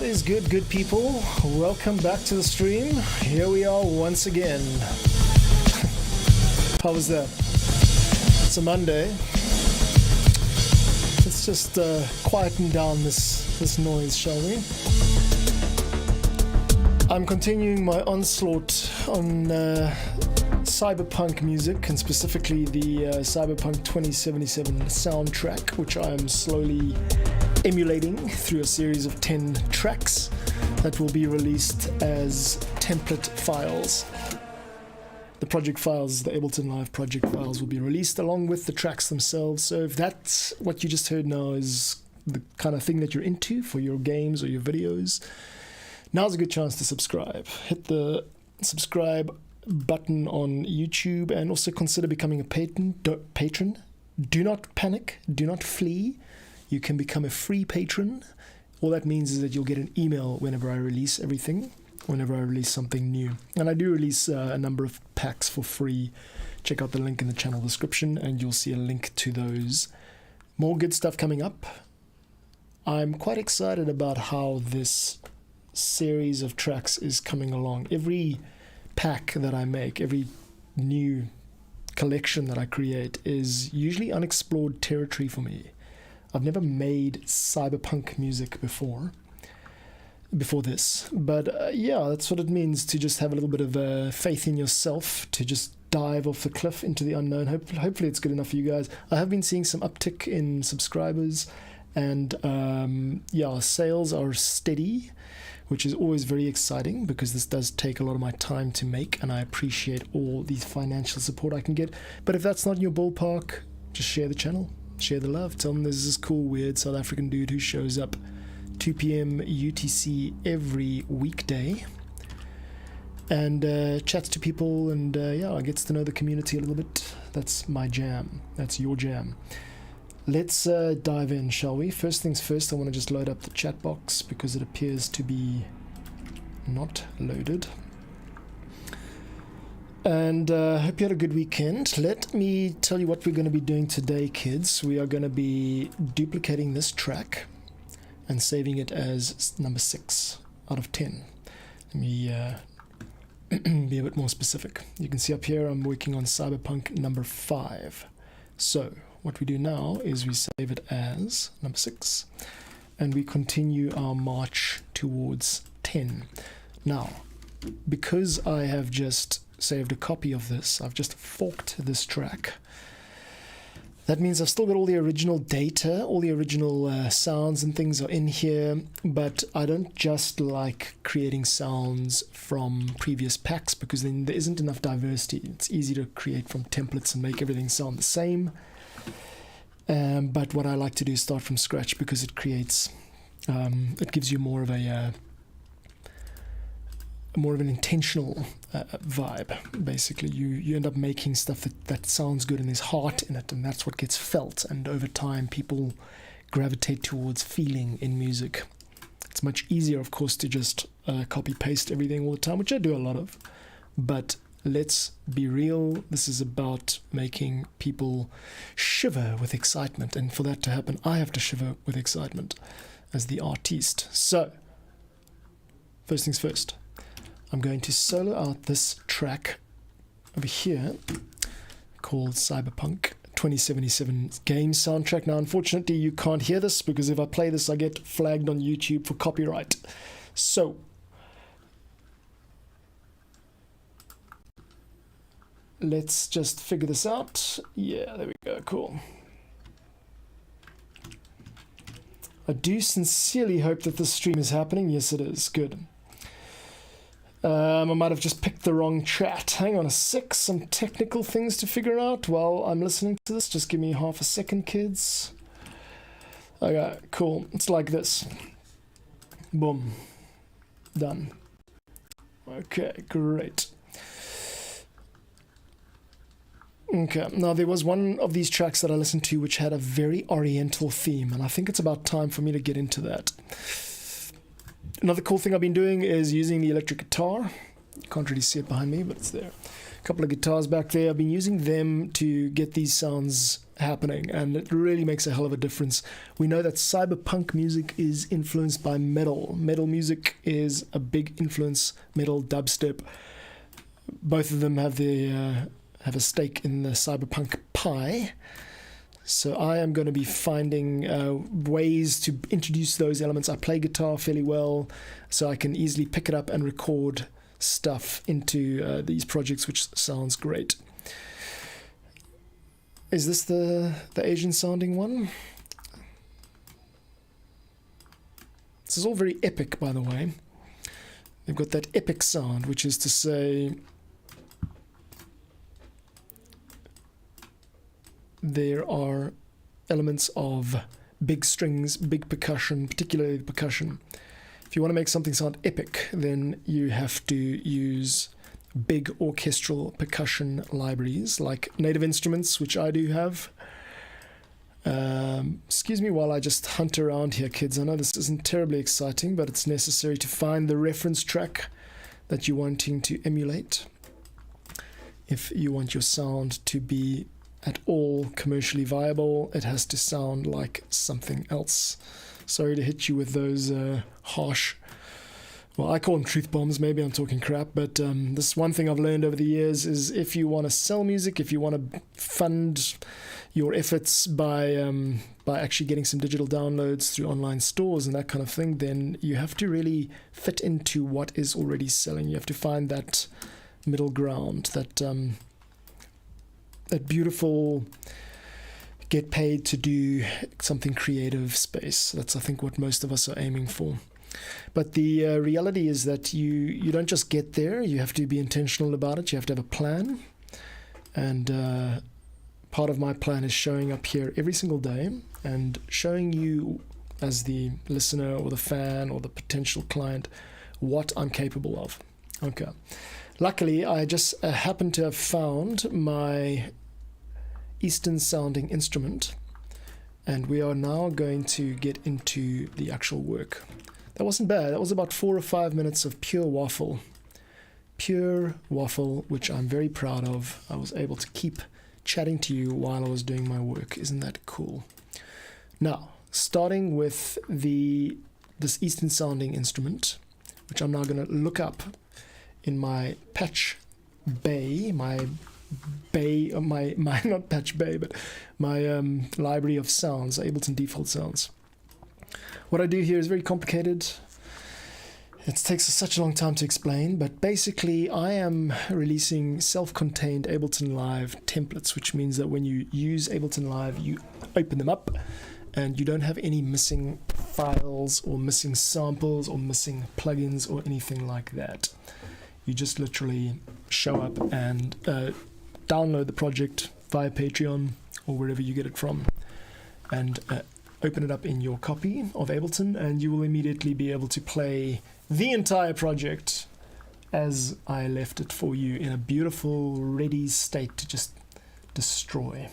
is good, good people? Welcome back to the stream. Here we are once again. How was that? It's a Monday. Let's just quieten down this noise, shall we? I'm continuing my onslaught on Cyberpunk music, and specifically the Cyberpunk 2077 soundtrack, which I am slowly emulating through a series of 10 tracks that will be released as template files. The project files, the Ableton Live project files, will be released along with the tracks themselves. So if that's what you just heard now is the kind of thing that you're into for your games or your videos, now's a good chance to subscribe. Hit the subscribe button on YouTube and also consider becoming a patron. Do not panic, do not flee. You can become a free patron. All that means is that you'll get an email whenever I release everything, whenever I release something new. And I do release a number of packs for free. Check out the link in the channel description and you'll see a link to those. More good stuff coming up. I'm quite excited about how this series of tracks is coming along. Every pack that I make, every new collection that I create is usually unexplored territory for me. I've never made cyberpunk music before this, but yeah, that's what it means to just have a little bit of faith in yourself, to just dive off the cliff into the unknown. Hopefully it's good enough for you guys. I have been seeing some uptick in subscribers, and yeah, sales are steady, which is always very exciting because this does take a lot of my time to make, and I appreciate all the financial support I can get. But if that's not in your ballpark, just share the channel. Share the love. Tell them there's this cool, weird South African dude who shows up 2 p.m. UTC every weekday and chats to people, and yeah, gets to know the community a little bit. That's my jam. That's your jam. Let's dive in, shall we? First things first, I want to just load up the chat box because it appears to be not loaded. And hope you had a good weekend. Let me tell you what we're going to be doing today, kids. We are going to be duplicating this track and saving it as number 6 out of 10. Let me be a bit more specific. You can see up here I'm working on Cyberpunk number 5. So what we do now is we save it as number 6 and we continue our march towards 10. Now, because I have just saved a copy of this, I've just forked this track. That means I've still got all the original data, all the original sounds and things are in here, but I don't just like creating sounds from previous packs because then there isn't enough diversity. It's easy to create from templates and make everything sound the same. But what I like to do is start from scratch because it creates, it gives you more of an intentional vibe. Basically, you end up making stuff that sounds good and there's heart in it, and that's what gets felt. And over time, people gravitate towards feeling in music. It's much easier, of course, to just copy paste everything all the time, which I do a lot of. But let's be real. This is about making people shiver with excitement, and for that to happen, I have to shiver with excitement as the artiste. So, first things first. I'm going to solo out this track over here called Cyberpunk 2077 game soundtrack. Now, unfortunately, you can't hear this because if I play this, I get flagged on YouTube for copyright. So, let's just figure this out. Yeah, there we go. Cool. I do sincerely hope that this stream is happening. Yes, it is. Good. I might have just picked the wrong chat. Hang on a sec, some technical things to figure out while I'm listening to this. Just give me half a second, kids. Okay, cool. It's like this. Boom. Done. Okay, great. Okay, now there was one of these tracks that I listened to which had a very oriental theme, and I think it's about time for me to get into that. Another cool thing I've been doing is using the electric guitar. You can't really see it behind me, but it's there. couple of guitars back there. I've been using them to get these sounds happening, and it really makes a hell of a difference. We know that cyberpunk music is influenced by metal. Metal music is a big influence, metal, dubstep. Both of them have a stake in the cyberpunk pie. So I am going to be finding ways to introduce those elements. I play guitar fairly well, so I can easily pick it up and record stuff into these projects, which sounds great. Is this the Asian sounding one? This is all very epic, by the way. They've got that epic sound, which is to say there are elements of big strings, big percussion, particularly the percussion. If you want to make something sound epic, then you have to use big orchestral percussion libraries like Native Instruments, which I do have. Excuse me while I just hunt around here, kids. I know this isn't terribly exciting, but it's necessary to find the reference track that you're wanting to emulate if you want your sound to be at all commercially viable. It has to sound like something else. Sorry to hit you with those harsh, well, I call them truth bombs. Maybe I'm talking crap, but this one thing I've learned over the years is if you want to sell music, if you want to fund your efforts by actually getting some digital downloads through online stores and that kind of thing, then you have to really fit into what is already selling. You have to find that middle ground, that beautiful get paid to do something creative space. That's, I think, what most of us are aiming for. But the reality is that you don't just get there. You have to be intentional about it. You have to have a plan. And part of my plan is showing up here every single day and showing you, as the listener or the fan or the potential client, what I'm capable of. Okay. Luckily, I just happen to have found my Eastern sounding instrument, and we are now going to get into the actual work. That wasn't bad. That was about 4 or 5 minutes of pure waffle, which I'm very proud of. I was able to keep chatting to you while I was doing my work. Isn't that cool? Now, starting with this Eastern sounding instrument, which I'm now going to look up in my patch bay, my not patch bay, but my library of sounds, Ableton default sounds. What I do here is very complicated. It takes such a long time to explain, but basically I am releasing self-contained Ableton Live templates, which means that when you use Ableton Live, you open them up and you don't have any missing files or missing samples or missing plugins or anything like that. You just literally show up and download the project via Patreon or wherever you get it from, and open it up in your copy of Ableton, and you will immediately be able to play the entire project as I left it for you in a beautiful, ready state to just destroy.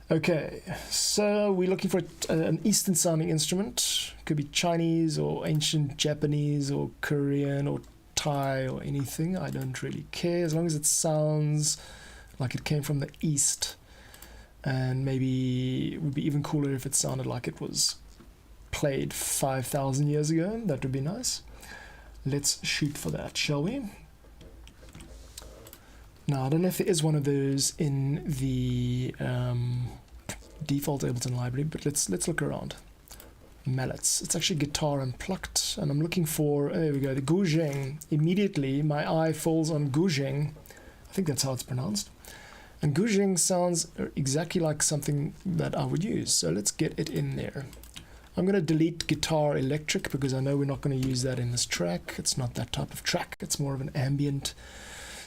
Okay, so we're looking for an Eastern sounding instrument. Could be Chinese or ancient Japanese or Korean or Thai or anything. I don't really care, as long as it sounds like it came from the East. And maybe it would be even cooler if it sounded like it was played 5,000 years ago. That would be nice. Let's shoot for that, shall we? Now, I don't know if there is one of those in the default Ableton library, but let's look around. Mallets. It's actually guitar unplucked, and I'm looking for, there we go, the Guzheng. Immediately my eye falls on Guzheng. I think that's how it's pronounced. And Guzheng sounds exactly like something that I would use, so let's get it in there. I'm going to delete guitar electric because I know we're not going to use that in this track. It's not that type of track. It's more of an ambient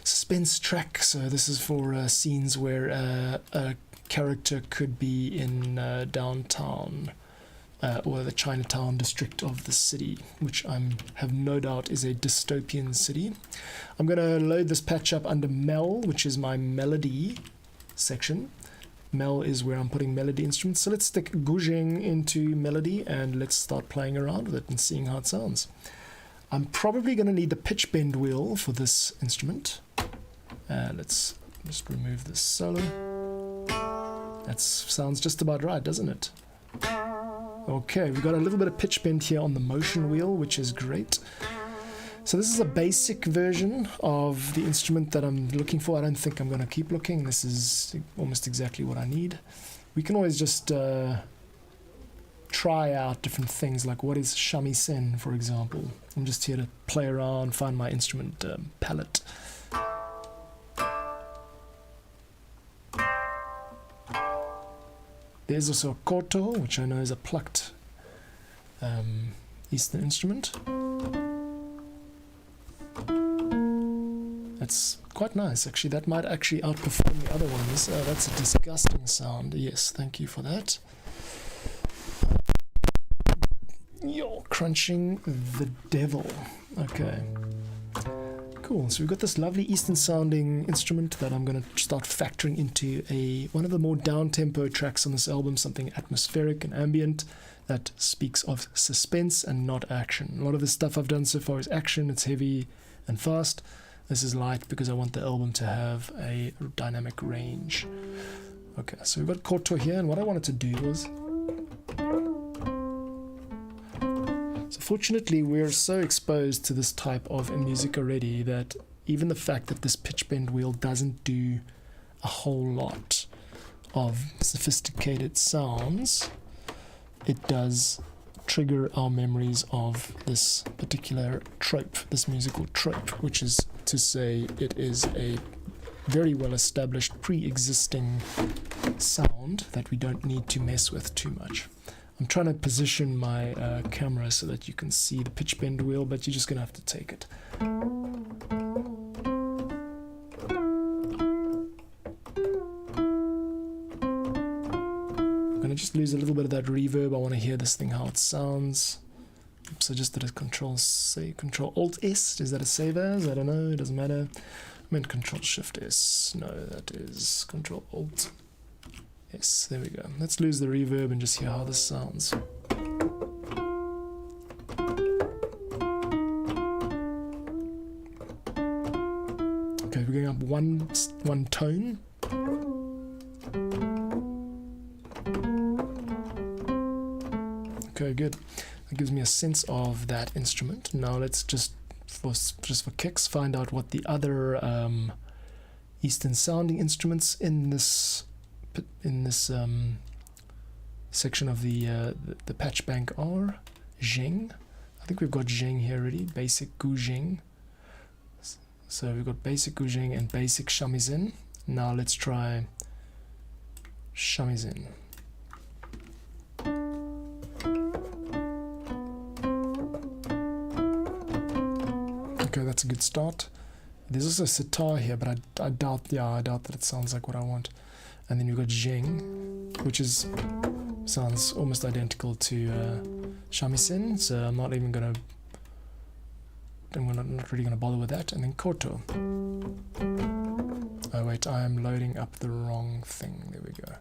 suspense track, so this is for scenes where a character could be in downtown or the Chinatown district of the city, which I have no doubt is a dystopian city. I'm going to load this patch up under Mel, which is my melody section. Mel is where I'm putting melody instruments. So let's stick Guzheng into melody and let's start playing around with it and seeing how it sounds. I'm probably going to need the pitch bend wheel for this instrument. Let's just remove this solo. That sounds just about right, doesn't it? Okay, we've got a little bit of pitch bend here on the motion wheel, which is great. So this is a basic version of the instrument that I'm looking for. I don't think I'm going to keep looking. This is almost exactly what I need. We can always just try out different things, like what is shamisen, for example. I'm just here to play around, find my instrument palette. There's also a koto, which I know is a plucked Eastern instrument. That's quite nice, actually. That might actually outperform the other ones. That's a disgusting sound. Yes, thank you for that. You're crunching the devil. Okay. Cool. So we've got this lovely Eastern sounding instrument that I'm going to start factoring into one of the more down-tempo tracks on this album, something atmospheric and ambient that speaks of suspense and not action. A lot of the stuff I've done so far is action. It's heavy and fast. This is light because I want the album to have a dynamic range. Okay, so we've got koto here, and what I wanted to do was... So fortunately, we're so exposed to this type of music already that even the fact that this pitch bend wheel doesn't do a whole lot of sophisticated sounds, it does trigger our memories of this particular trope, this musical trope, which is to say it is a very well established pre-existing sound that we don't need to mess with too much. I'm trying to position my camera so that you can see the pitch bend wheel, but you're just gonna have to take it. I'm gonna just lose a little bit of that reverb. I want to hear this thing how it sounds. Oops, I just did a Control Alt S. Is that a save as? I don't know. It doesn't matter. I meant Control Shift S. No, that is Control Alt. Yes, there we go. Let's lose the reverb and just hear how this sounds. Okay, we're going up one tone. Okay, good. That gives me a sense of that instrument. Now let's just for kicks find out what the other Eastern sounding instruments in this section of the patch bank are. Zheng. I think we've got Zheng here already. Basic Gu Zheng. So we've got basic Gu Zheng and basic shamisen. Now let's try shamisen. Okay, that's a good start. There's also sitar here, but I doubt that it sounds like what I want. And then you've got Zheng, which sounds almost identical to shamisen, so I'm not really gonna bother with that. And then koto. Oh wait, I am loading up the wrong thing. There we go.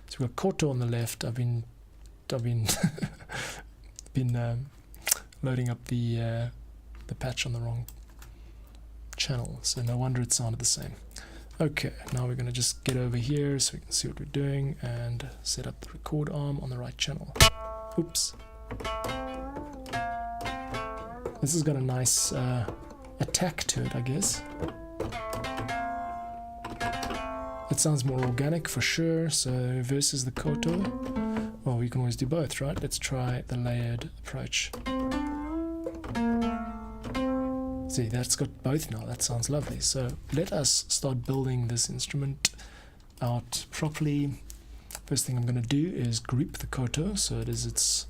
So we've got koto on the left. I've been loading up the patch on the wrong channel, so no wonder it sounded the same. Okay, now we're going to just get over here so we can see what we're doing and set up the record arm on the right channel. Oops. This has got a nice attack to it, I guess. It sounds more organic for sure, so versus the koto. Well, we can always do both, right? Let's try the layered approach. See, that's got both now. That sounds lovely. So let us start building this instrument out properly. First thing I'm going to do is group the koto so it's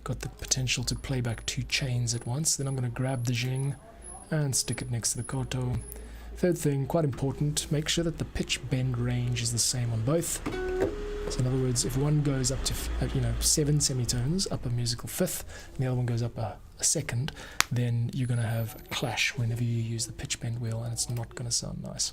got the potential to play back two chains at once. Then I'm going to grab the Zheng and stick it next to the koto. Third thing, quite important, make sure that the pitch bend range is the same on both. So in other words, if one goes up to 7 semitones, up a musical fifth, and the other one goes up a second, then you're going to have a clash whenever you use the pitch bend wheel, and it's not going to sound nice.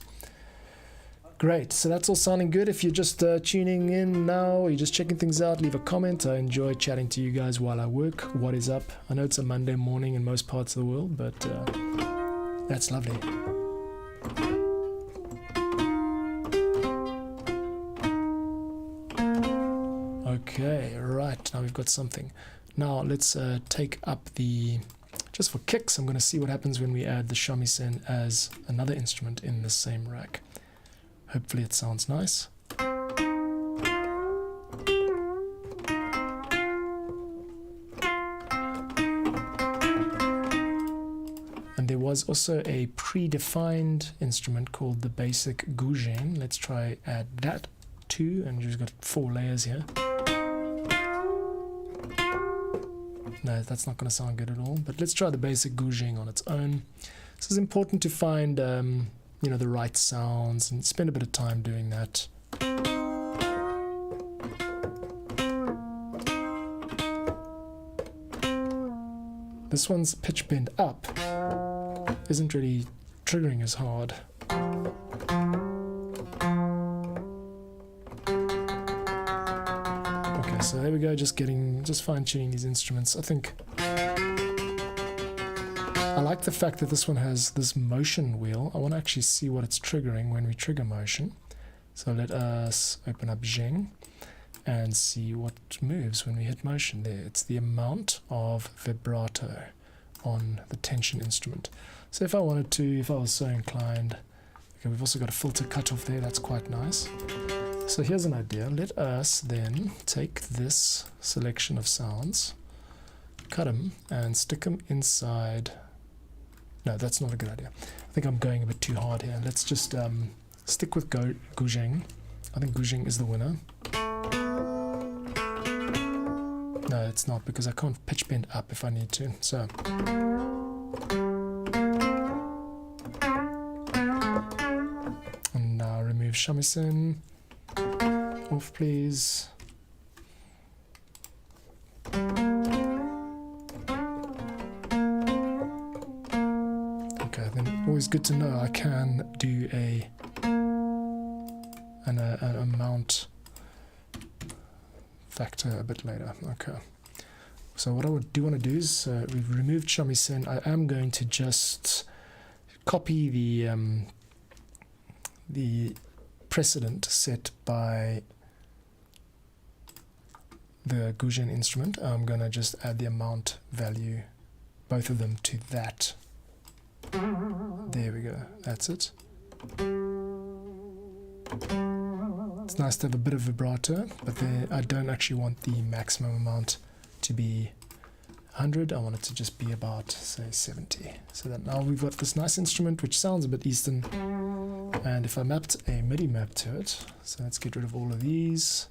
Great, so that's all sounding good. If you're just tuning in now, or you're just checking things out, leave a comment. I enjoy chatting to you guys while I work. What is up? I know it's a Monday morning in most parts of the world, but that's lovely. Okay, right, now we've got something. Now let's take up the, just for kicks, I'm going to see what happens when we add the shamisen as another instrument in the same rack. Hopefully it sounds nice. And there was also a predefined instrument called the basic guzheng. Let's try add that too, and you've got 4 layers here. No, that's not going to sound good at all, but let's try the basic guzheng on its own. This is important to find you know, the right sounds and spend a bit of time doing that. This one's pitch bend up isn't really triggering as hard. Okay, so there we go, just fine-tuning these instruments. I think I like the fact that this one has this motion wheel. I want to actually see what it's triggering when we trigger motion. So let us open up Zheng and see what moves when we hit motion there. It's the amount of vibrato on the tension instrument. So if I wanted to, if I was so inclined, okay, we've also got a filter cutoff there, that's quite nice. So here's an idea. Let us then take this selection of sounds, cut them, and stick them inside. No, that's not a good idea. I think I'm going a bit too hard here. Let's just stick with guzheng. I think guzheng is the winner. No, it's not, because I can't pitch bend up if I need to. So and now remove shamisen. Off, please. Okay, then always good to know I can do an amount factor a bit later. Okay. So what I want to do is we've removed shamisen. I am going to just copy the precedent set by the guzheng instrument. I'm going to just add the amount value, both of them, to that. There we go, that's it. It's nice to have a bit of vibrato, but I don't actually want the maximum amount to be 100. I want it to just be about, say, 70. So that now we've got this nice instrument which sounds a bit Eastern. And if I mapped a MIDI map to it, so let's get rid of all of these,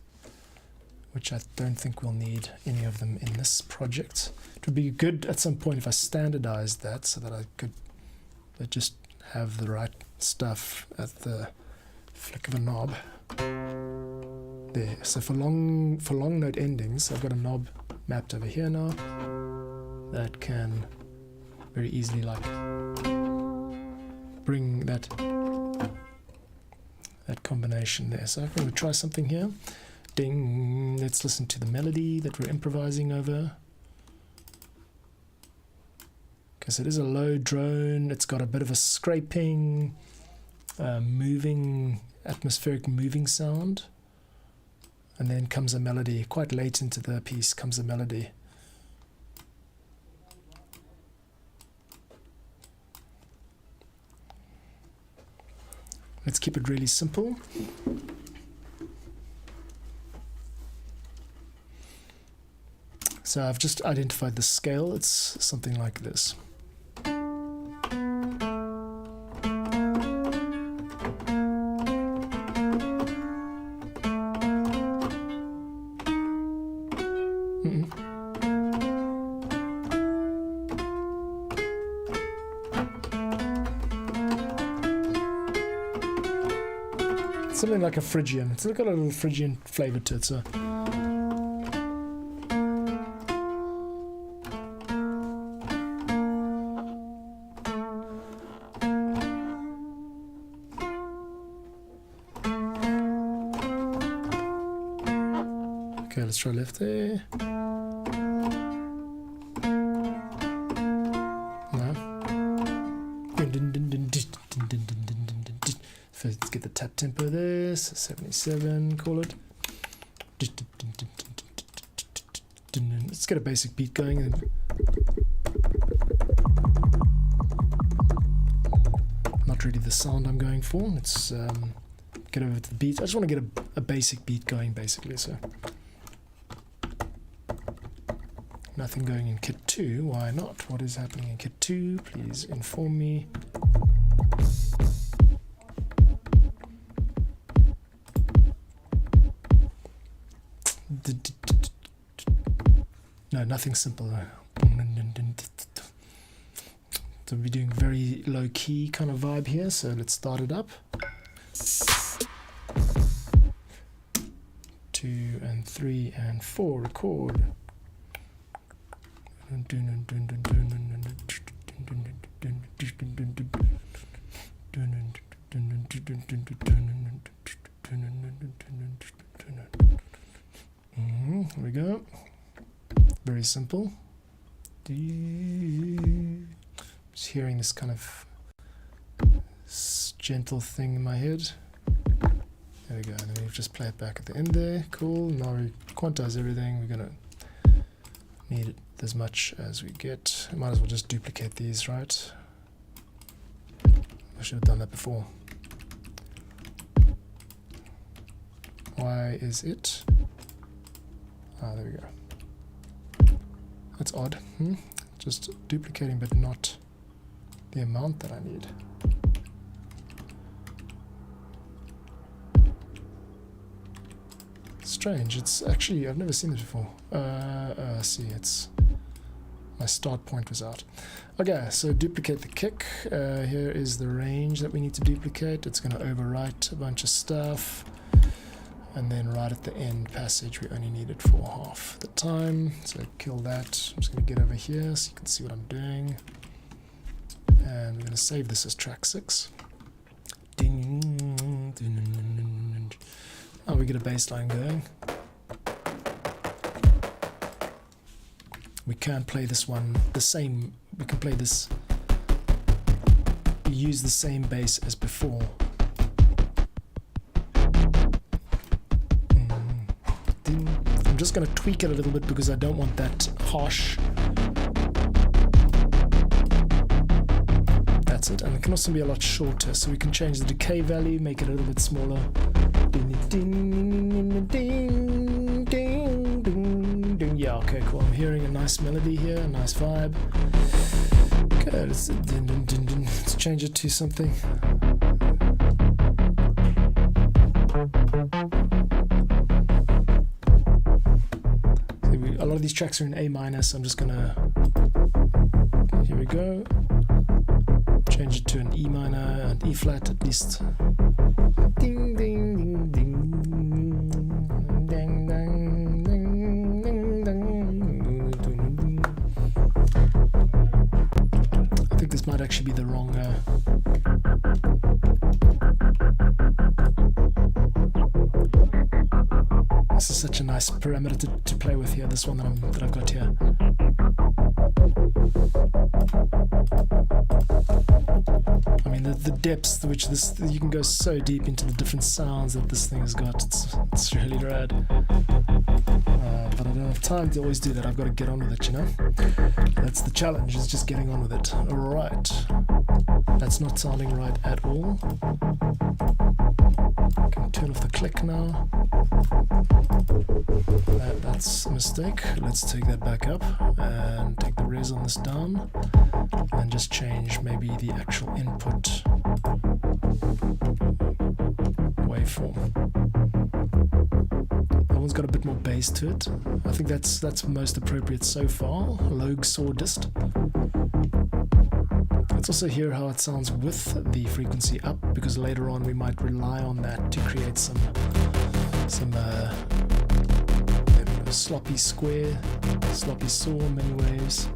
which I don't think we'll need any of them in this project. It would be good at some point if I standardized that so that I could just have the right stuff at the flick of a knob. There. So for long note endings, I've got a knob mapped over here now that can very easily like bring that combination there. So I'm going to try something here. Ding. Let's listen to the melody that we're improvising over. Okay, so it is a low drone. It's got a bit of a scraping, moving, atmospheric moving sound. And then comes a melody. Quite late into the piece comes a melody. Let's keep it really simple. So I've just identified the scale. It's something like this. Something like a Phrygian. It's got a little Phrygian flavor to it. So okay, let's try left there. No. Let's get the tap tempo there, so 77, call it. let's get a basic beat going. And not really the sound I'm going for. Let's get over to the beat. I just want to get a basic beat going, basically. So nothing going in kit 2. Why not? What is happening in kit 2? Please inform me. No, nothing simple. So we're doing very low key kind of vibe here. So let's start it up. 2 and 3 and 4. Record. Here we go. Very simple. Just hearing this kind of gentle thing in my head. There we go. And then we'll just play it back at the end there. Cool. Now we quantize everything. We're gonna need it as much as we get. Might as well just duplicate these, right? I should have done that before. Why is it? Ah, there we go. That's odd. Just duplicating, but not the amount that I need. Strange. It's actually, I've never seen this before. See, it's my start point was out. Okay, so duplicate the kick. Here is the range that we need to duplicate. It's going to overwrite a bunch of stuff. And then right at the end passage, we only need it for half the time. So kill that. I'm just going to get over here so you can see what I'm doing. And we're going to save this as track 6. Oh, we get a bass line going. We can play this one the same. We can play this. We use the same bass as before. I'm just going to tweak it a little bit because I don't want that harsh. That's it. And it can also be a lot shorter, so we can change the decay value, make it a little bit smaller. Yeah, okay, cool. I'm hearing a nice melody here, a nice vibe. Okay, let's change it to something. A lot of these tracks are in A minor, so I'm just gonna, here we go, change it to an E minor and E flat at least. Ding ding ding ding ding ding ding ding ding. I think this might actually be the wrong this is such a nice parameter to play with here, this one that I've got here. I mean, the depths to which this, you can go so deep into the different sounds that this thing has got. It's really rad. But I don't have time to always do that. I've got to get on with it, you know? That's the challenge, is just getting on with it. Alright. That's not sounding right at all. I can turn off the click now. That's a mistake. Let's take that back up and take the res on this down and just change maybe the actual input waveform. That one's got a bit more bass to it. I think that's most appropriate so far. Logue sawdust. Let's also hear how it sounds with the frequency up, because later on we might rely on that to create some sloppy square, sloppy saw, many waves.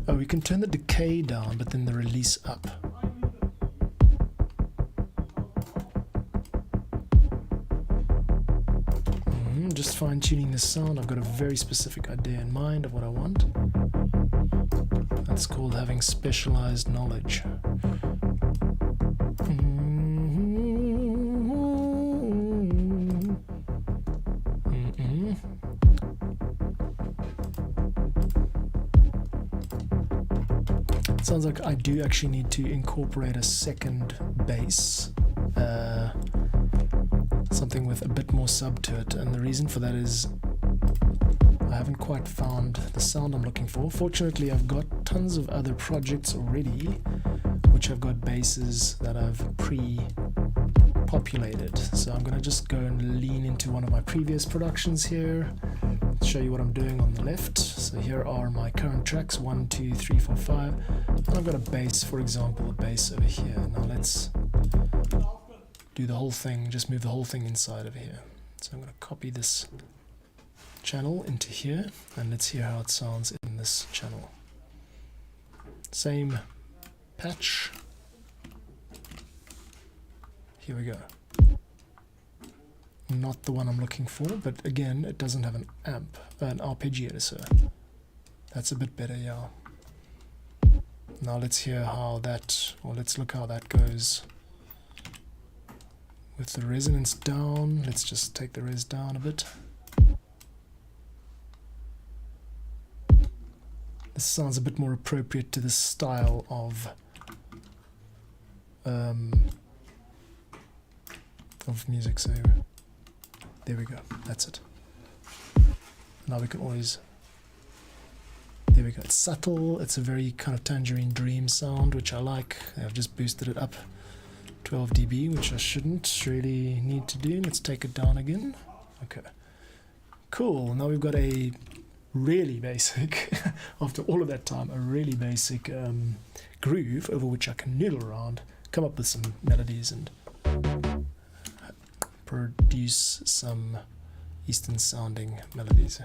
Oh, we can turn the decay down, but then the release up. Just fine-tuning the sound. I've got a very specific idea in mind of what I want. That's called having specialized knowledge. Sounds like I do actually need to incorporate a second bass, something with a bit more sub to it, and the reason for that is I haven't quite found the sound I'm looking for. Fortunately, I've got tons of other projects already which have got basses that I've pre-populated, so I'm gonna just go and lean into one of my previous productions here, show you what I'm doing on the left. So here are my current tracks, 1, 2, 3, 4, 5, and I've got a bass, for example, a bass over here. Now let's do the whole thing, just move the whole thing inside over here. So I'm going to copy this channel into here, and let's hear how it sounds in this channel. Same patch. Here we go. Not the one I'm looking for, but again, it doesn't have an arpeggiator, so that's a bit better, yeah. Now let's hear how that, or let's look how that goes with the resonance down. Let's just take the res down a bit. This sounds a bit more appropriate to the style of music, so there we go, that's it. Now we can always, there we go, it's subtle, it's a very kind of Tangerine Dream sound, which I like. I've just boosted it up 12 dB, which I shouldn't really need to do. Let's take it down again. Okay, cool. Now we've got a really basic, after all of that time, a really basic groove over which I can noodle around, come up with some melodies and produce some Eastern sounding melodies.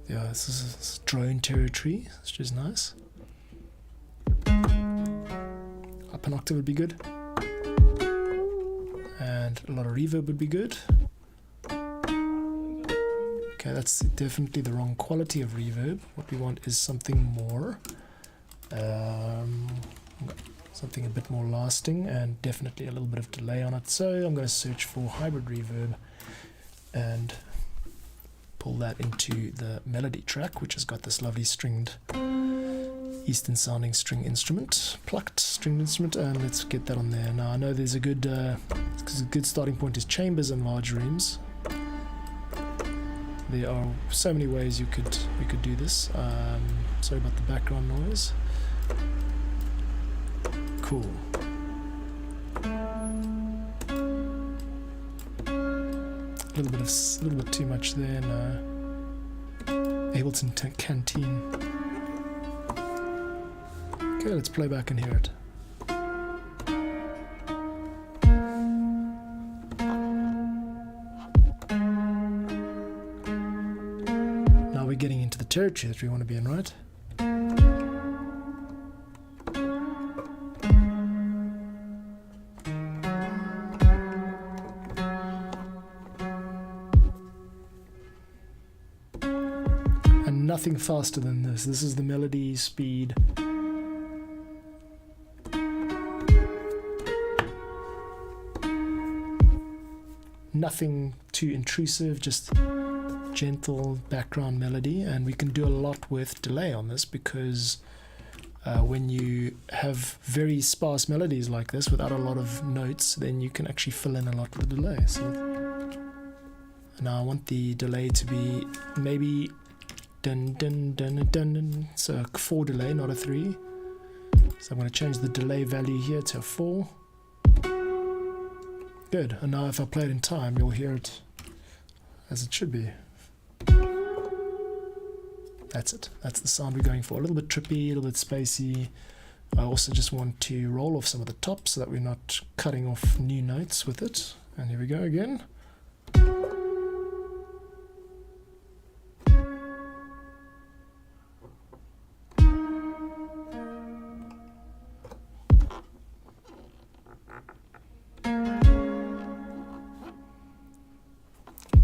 Yeah, this is drone territory, which is nice. Up an octave would be good, and a lot of reverb would be good. Okay, that's definitely the wrong quality of reverb. What we want is something more, something a bit more lasting, and definitely a little bit of delay on it. So I'm going to search for hybrid reverb and pull that into the melody track, which has got this lovely stringed Eastern sounding string instrument, plucked stringed instrument, and let's get that on there. Now I know there's a good starting point is chambers and large rooms. There are so many ways you could do this. Sorry about the background noise. Cool. A little bit too much there. No. Ableton Canteen. Okay, let's play back and hear it. Now we're getting into the territory that we want to be in, right? Nothing faster than this. This is the melody speed. Nothing too intrusive, just gentle background melody, and we can do a lot with delay on this because when you have very sparse melodies like this without a lot of notes, then you can actually fill in a lot with the delay. So now I want the delay to be maybe dun dun dun dun dun. So a 4 delay, not a 3. So I'm going to change the delay value here to a 4. Good. And now if I play it in time, you'll hear it as it should be. That's it. That's the sound we're going for. A little bit trippy, a little bit spacey. I also just want to roll off some of the tops so that we're not cutting off new notes with it. And here we go again.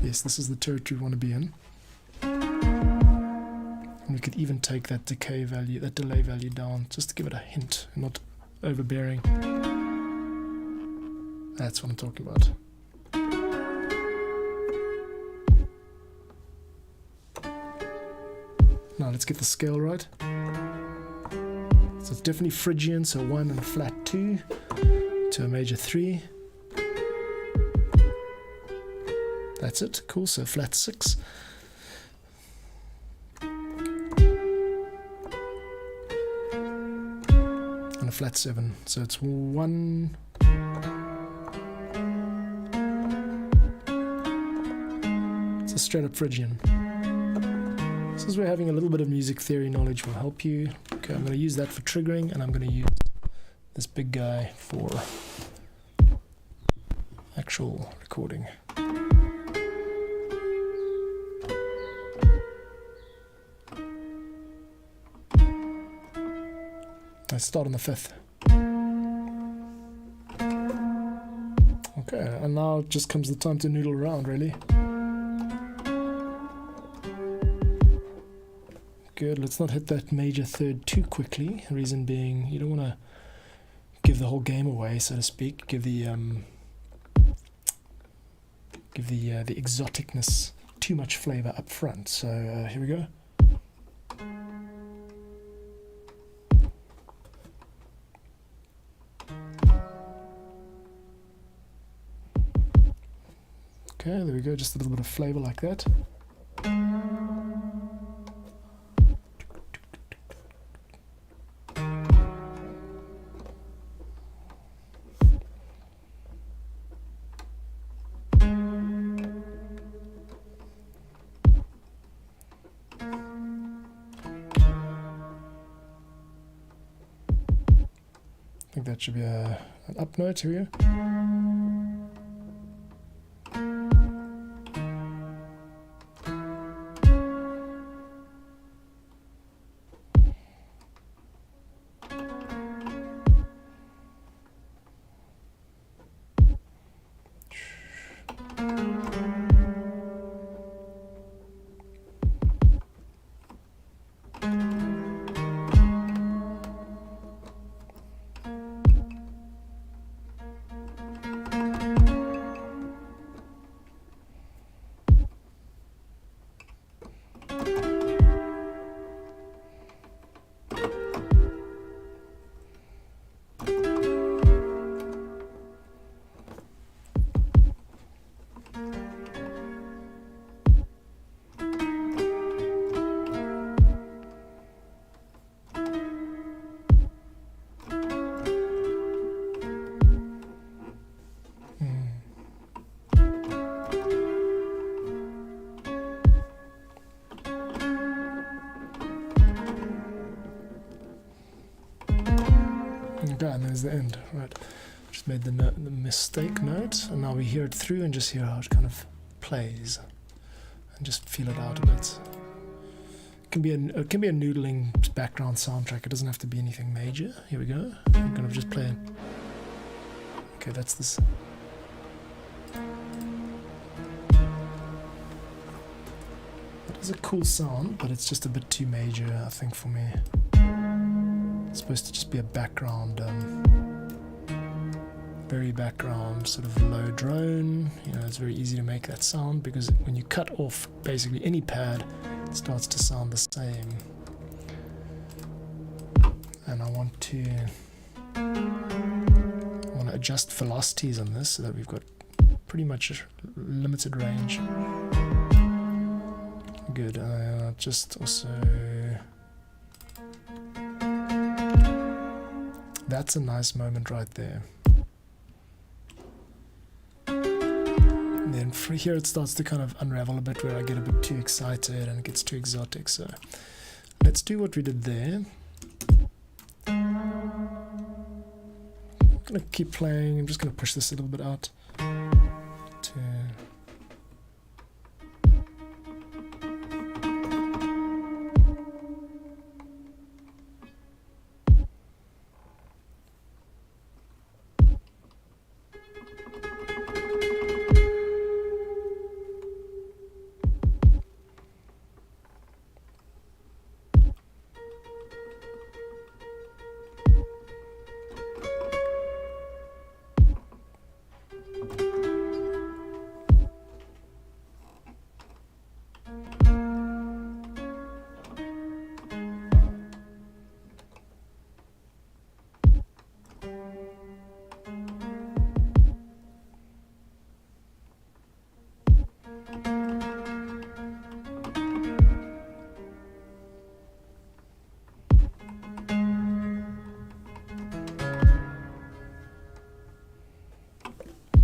Yes, this is the territory we want to be in. And we could even take that decay value, that delay value down, just to give it a hint, not overbearing. That's what I'm talking about. Now let's get the scale right. So it's definitely Phrygian, so 1 and a flat 2 to a major 3. That's it, cool, so flat 6. And a flat 7, so it's 1. It's a straight up Phrygian. Since we're having a little bit of music theory knowledge will help you. Okay, I'm going to use that for triggering, and I'm going to use this big guy for actual recording. Let's start on the 5th. Okay, and now just comes the time to noodle around, really. Good, let's not hit that major 3rd too quickly. Reason being, you don't want to give the whole game away, so to speak. Give the exoticness too much flavor up front. So here we go. Okay, there we go. Just a little bit of flavor like that. I think that should be an up note. Here we go. Okay, and there's the end. Right, just made the mistake note, and now we hear it through and just hear how it kind of plays, and just feel it out a bit. It can be a noodling background soundtrack. It doesn't have to be anything major. Here we go. I'm gonna just play. Okay, that's this. That is a cool sound, but it's just a bit too major, I think, for me. It's supposed to just be a background, very background, sort of low drone. You know, it's very easy to make that sound because when you cut off basically any pad, it starts to sound the same. And I want to adjust velocities on this so that we've got pretty much limited range. Good. Just also. That's a nice moment right there. And then here it starts to kind of unravel a bit where I get a bit too excited and it gets too exotic. So let's do what we did there. I'm going to keep playing. I'm just going to push this a little bit out.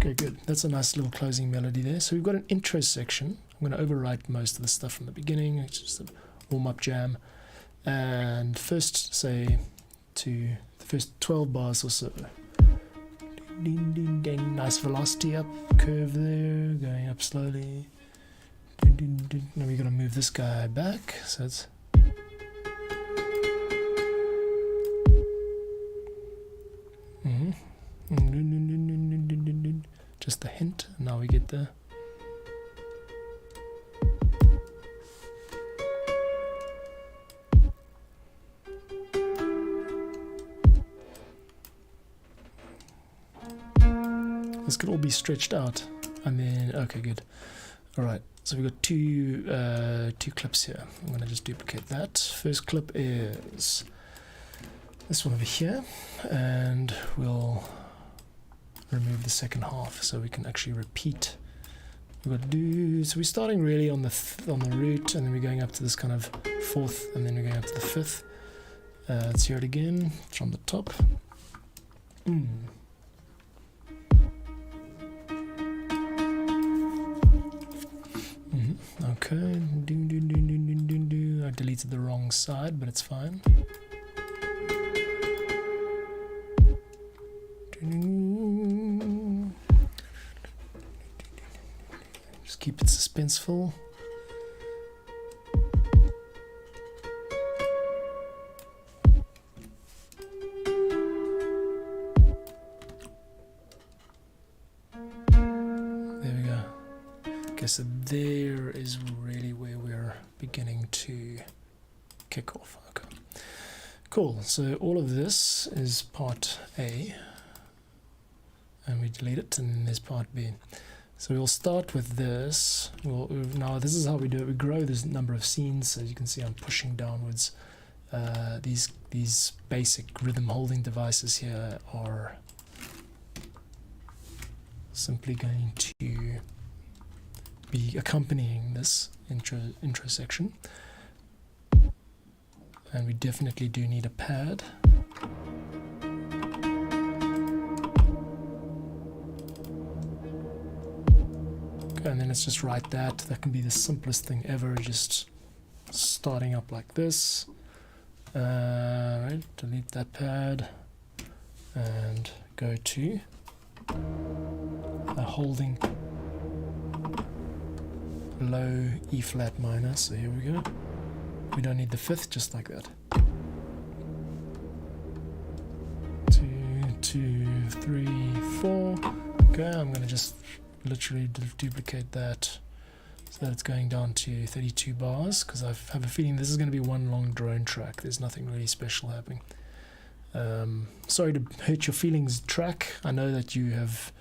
Okay, good. That's a nice little closing melody there. So we've got an intro section. I'm going to overwrite most of the stuff from the beginning. It's just a warm-up jam. And first, say, to the first 12 bars or so. Ding, ding, ding. Nice velocity up, curve there, going up slowly. Ding, ding, ding. Now we're going to move this guy back. So it's... Just a hint. Now we get the... This could all be stretched out, and then okay, good. All right, so we've got two clips here. I'm going to just duplicate that. First clip is this one over here, and we'll remove the second half so we can actually repeat. We've got to do. So we're starting really on the root, and then we're going up to this kind of fourth, and then we're going up to the fifth. Let's hear it again from the top. Okay, I deleted the wrong side, but it's fine. Just keep it suspenseful. So there is really where we're beginning to kick off. Okay, cool. So all of this is part A, and we delete it, and then there's part B. So we'll start with this. Now this is how we do it. We grow this number of scenes. As you can see, I'm pushing downwards. These basic rhythm holding devices here are simply going to be accompanying this intro section, and we definitely do need a pad. Okay, and then let's just write that. That can be the simplest thing ever, just starting up like this. Right, delete that pad and go to a holding low E flat minor. So here we go. We don't need the fifth, just like that. 2, 2, 3, 4. Okay, I'm going to just literally duplicate that so that it's going down to 32 bars, because I have a feeling this is going to be one long drone track. There's nothing really special happening. Sorry to hurt your feelings, track. I know that you have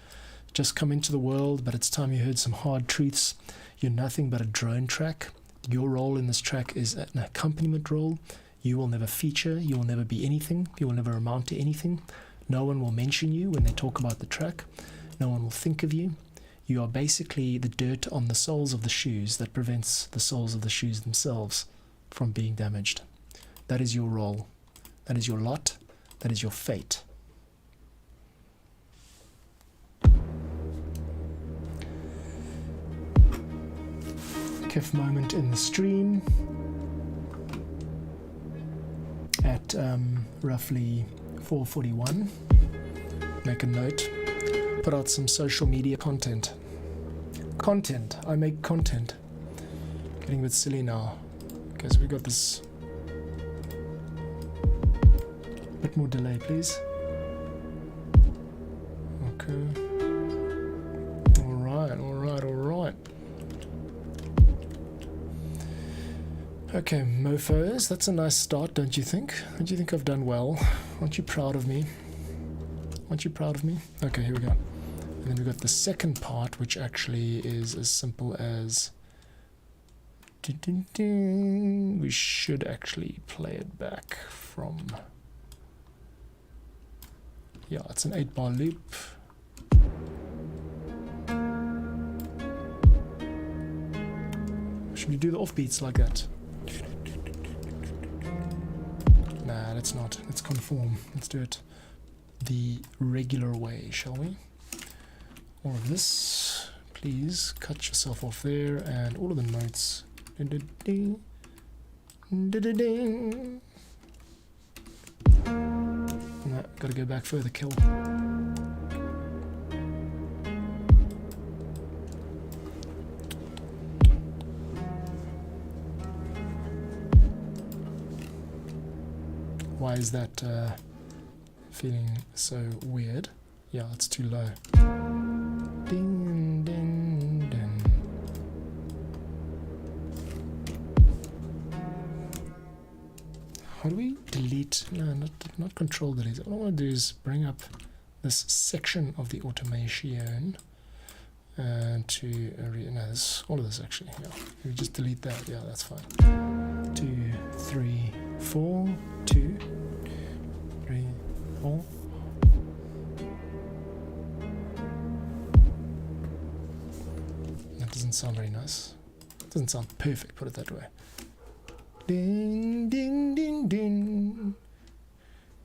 just come into the world, but it's time you heard some hard truths. You're nothing but a drone track. Your role in this track is an accompaniment role. You will never feature. You will never be anything. You will never amount to anything. No one will mention you when they talk about the track. No one will think of you. You are basically the dirt on the soles of the shoes that prevents the soles of the shoes themselves from being damaged. That is your role. That is your lot. That is your fate. Kiff moment in the stream at roughly 4:41. Make a note. Put out some social media content. I make content. Getting a bit silly now. Okay, so we got this. Bit more delay, please. Okay. All right. Okay, mofos, that's a nice start, don't you think? Don't you think I've done well? Aren't you proud of me? Okay, here we go. And then we've got the second part, which actually is as simple as... We should actually play it back from... Yeah, it's an 8-bar loop. Should we do the offbeats like that? Nah, let's not. Let's conform. Let's do it the regular way, shall we? More of this. Please cut yourself off there, and all of the notes. No, gotta go back further, kill. Why is that feeling so weird? Yeah, it's too low. Ding, ding, ding. How do we delete? No, not control delete. What I want to do is bring up this section of the automation to no, this, all of this actually. Yeah, we just delete that. Yeah, that's fine. 2, 3, 4, 2, 3, 4. That doesn't sound very nice. It doesn't sound perfect, put it that way. Ding, ding, ding, ding.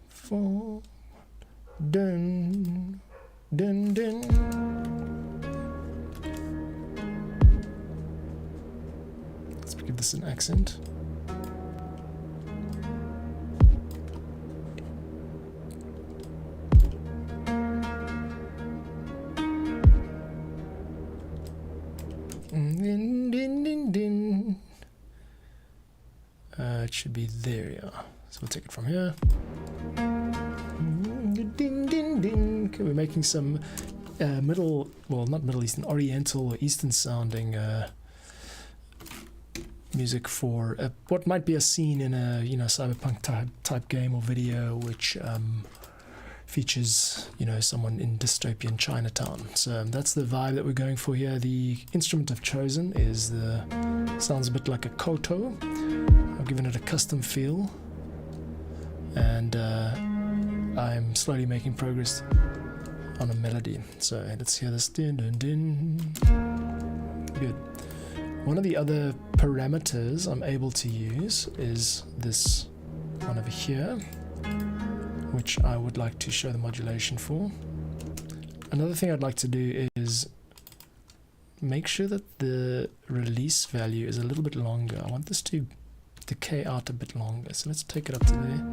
4, dun, dun, dun. Let's give this an accent. It should be there, yeah. So we'll take it from here. Ding, ding, ding. Okay, we're making some not Middle Eastern, Oriental or Eastern sounding music for what might be a scene in a cyberpunk type game or video, which features someone in dystopian Chinatown. So that's the vibe that we're going for here. The instrument I've chosen is sounds a bit like a koto. I've given it a custom feel, and I'm slowly making progress on a melody. So let's hear this. Din, din, din. Good. One of the other parameters I'm able to use is this one over here, which I would like to show the modulation for. Another thing I'd like to do is make sure that the release value is a little bit longer. I want this to decay out a bit longer, so let's take it up to there.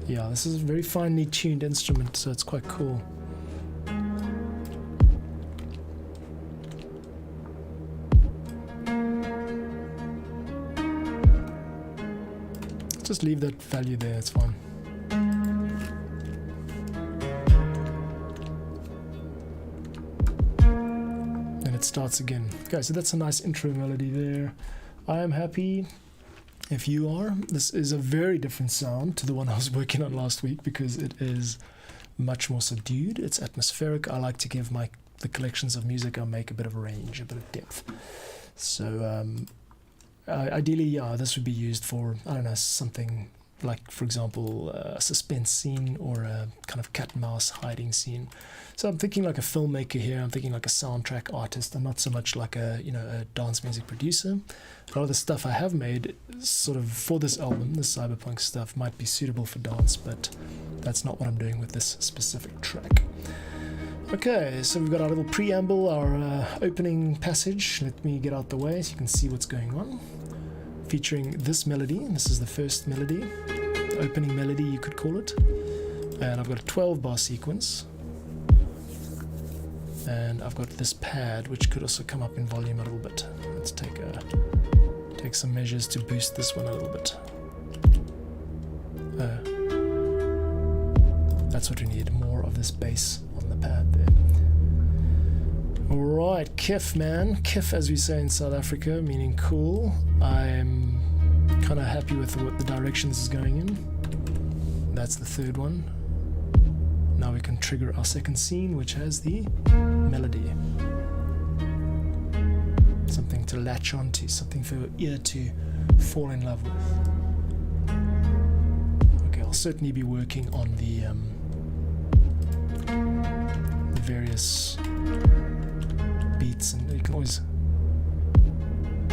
Yeah, this is a very finely tuned instrument, so it's quite cool. Just leave that value there, it's fine. And it starts again. Okay, so that's a nice intro melody there. I am happy if you are. This is a very different sound to the one I was working on last week because it is much more subdued. It's atmospheric. I like to give the collections of music I make a bit of range, a bit of depth. So ideally, yeah, this would be used for, I don't know, something like, for example, a suspense scene or a kind of cat and mouse hiding scene. So I'm thinking like a filmmaker here. I'm thinking like a soundtrack artist. I'm not so much like a dance music producer. A lot of the stuff I have made sort of for this album, the cyberpunk stuff, might be suitable for dance, but that's not what I'm doing with this specific track. Okay, so we've got our little preamble, our opening passage. Let me get out the way so you can see what's going on. Featuring this melody. This is the first melody, opening melody you could call it. And I've got a 12-bar sequence. And I've got this pad, which could also come up in volume a little bit. Let's take some measures to boost this one a little bit. That's what we need, more of this bass on the pad there. Alright, kiff, man. Kiff, as we say in South Africa, meaning cool. I'm kind of happy with what the direction this is going in. That's the third one. Now we can trigger our second scene, which has the melody. Something to latch onto, something for your ear to fall in love with. Okay, I'll certainly be working on the various beats, and you can always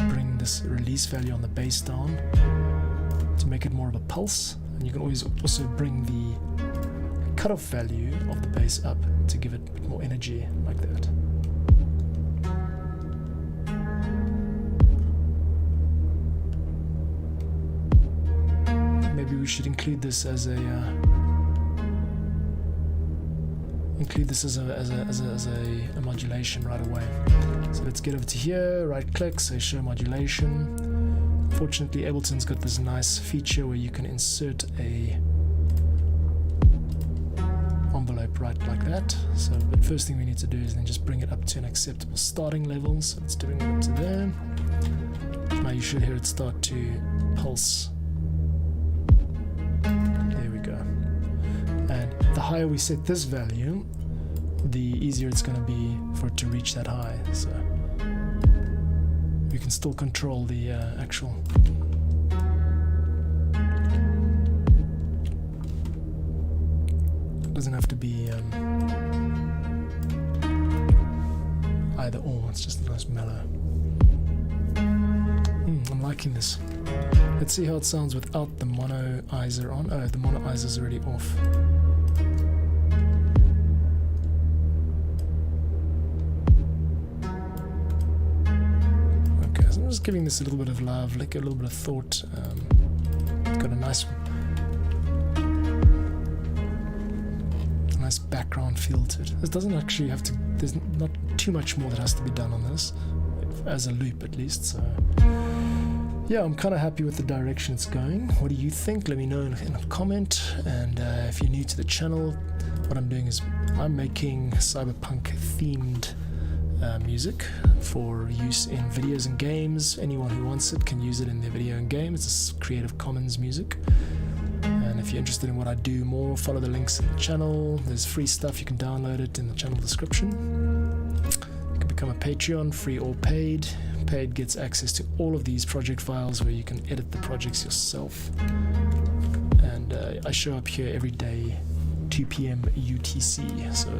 bring this release value on the bass down to make it more of a pulse, and you can always also bring the cutoff value of the bass up to give it a bit more energy, like that. Maybe we should include this as a modulation right away. So let's get over to here, right click, say show modulation. Fortunately, Ableton's got this nice feature where you can insert a envelope right like that. So, but first thing we need to do is then just bring it up to an acceptable starting level. So let's bring it up to there. Now you should hear it start to pulse. There we go. And the higher we set this value, the easier it's going to be for it to reach that high. So we can still control the actual it doesn't have to be either or, it's just a nice mellow. I'm liking this. Let's see how it sounds without the monoizer on. Oh, the monoizer's already off. Just giving this a little bit of love, like a little bit of thought. It's got a nice background feel to it. This doesn't actually have to, there's not too much more that has to be done on this, as a loop at least. So yeah, I'm kind of happy with the direction it's going. What do you think? Let me know in a comment. And if you're new to the channel, what I'm doing is I'm making Cyberpunk themed music for use in videos and games. Anyone who wants it can use it in their video and game. It's a Creative Commons music. And if you're interested in what I do more, follow the links in the channel. There's free stuff, you can download it in the channel description. You can become a Patreon, free or paid. Paid gets access to all of these project files where you can edit the projects yourself. And I show up here every day, 2 p.m. UTC. So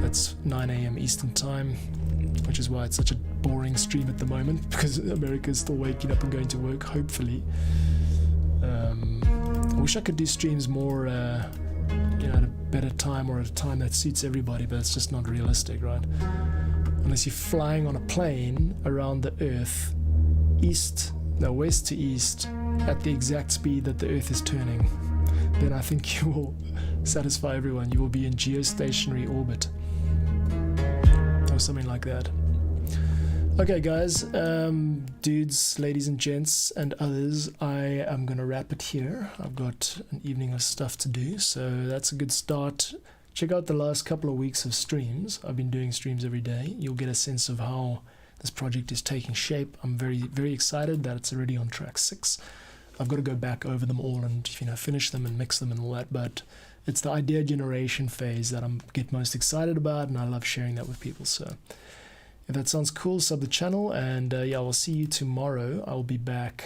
that's 9 a.m. Eastern time, which is why it's such a boring stream at the moment, because America is still waking up and going to work, hopefully. I wish I could do streams more, at a better time or at a time that suits everybody, but it's just not realistic, right? Unless you're flying on a plane around the Earth, west to east, at the exact speed that the Earth is turning, then I think you will satisfy everyone. You will be in geostationary orbit. Or something like that. Okay guys, dudes, ladies and gents and others, I am gonna wrap it here. I've got an evening of stuff to do, so that's a good start. Check out the last couple of weeks of streams. I've been doing streams every day. You'll get a sense of how this project is taking shape. I'm very, very excited that it's already on track 6. I've got to go back over them all and finish them and mix them and all that, but it's the idea generation phase that I get most excited about, and I love sharing that with people. So if that sounds cool, sub the channel, and yeah, I'll see you tomorrow. I'll be back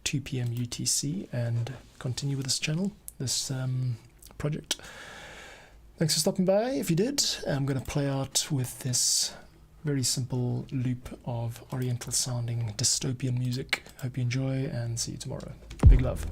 2 p.m. UTC and continue with this channel, this project. Thanks for stopping by. If you did, I'm going to play out with this very simple loop of oriental sounding dystopian music. Hope you enjoy, and see you tomorrow. Big love.